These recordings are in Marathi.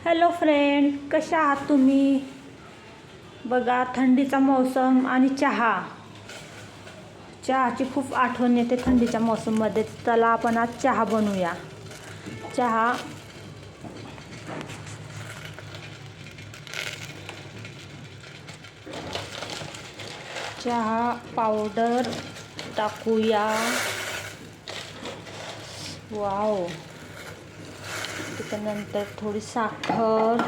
हॅलो फ्रेंड, कशा आहात तुम्ही? बघा, थंडीचा मौसम आणि चहाची खूप आठवण येते थंडीच्या मौसममध्ये. चला आपण आज चहा बनवूया. चहा पावडर टाकूया. वाव. त्यानंतर थोडी साखर.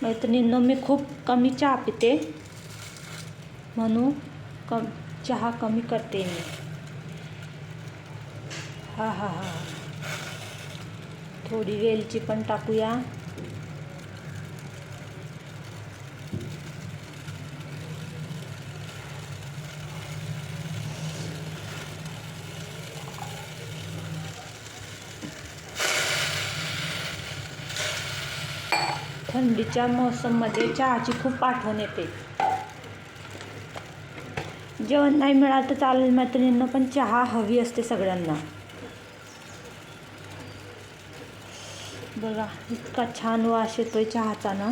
मैत्रिणींनो, मी खूप कमी चहा पिते म्हणून चहा कमी करते मी. हा थोडी वेलची पण टाकूया. थंडीच्या मौसममध्ये चहाची खूप आठवण येते. जेवण नाही मिळालं तर चालेल मैत्रिणींना, पण चहा हवी असते सगळ्यांना. बघा, इतका छान वास येतोय चहाचा ना.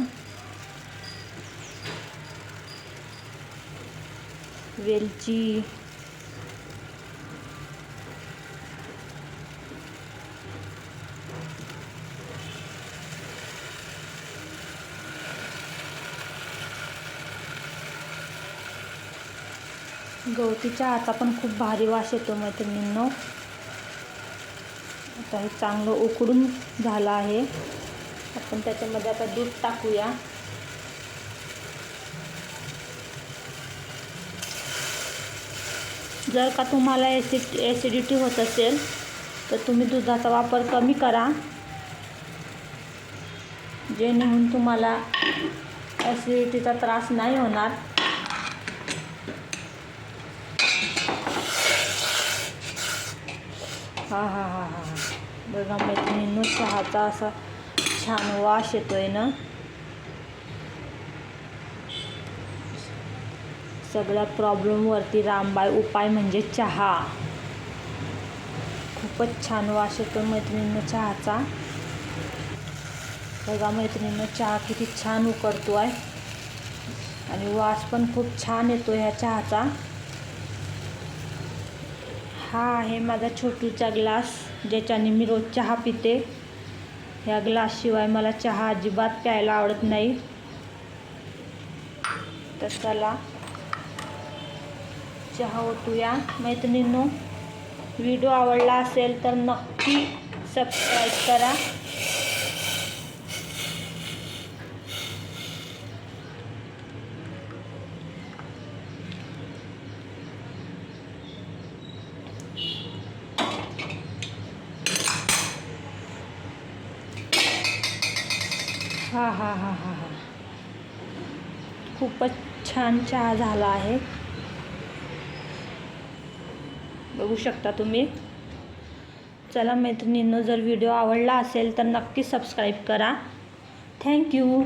वेलची, गवती चहाचा पण खूप भारी वास येतो मैत्रिणींनो. आता हे चांगलं उकळून झालं आहे. आपण त्याच्यामध्ये आता दूध टाकूया. जर का तुम्हाला ॲसिडिटी होत असेल तर तुम्ही दुधाचा वापर कमी करा, जेणेकरून तुम्हाला ॲसिडिटीचा त्रास नाही होणार. हा बघा मैत्रिणींनो, चहाचा असा छान वास येतोय ना. सगळ्या प्रॉब्लेमवरती रामबाण उपाय म्हणजे चहा. खूपच छान वास येतो मैत्रिणींनो चहाचा. बघा मैत्रिणींनो, चहा किती छान उकळतो आहे आणि वास पण खूप छान येतो ह्या चहाचा. हा आहे माझा छोटूचा ग्लास, ज्याच्याने मी रोज चहा पिते. ह्या ग्लासशिवाय मला चहा अजिबात प्यायला आवडत नाही. तर चला चहा ओतूया. मैत्रिणींनो, व्हिडिओ आवडला असेल तर नक्की सबस्क्राईब करा. हा खूपच छान चहा झाला आहे, बघू शकता तुम्ही. चला मैत्रिणींनो, जर व्हिडिओ आवडला असेल तर नक्की सबस्क्राईब करा. थँक्यू.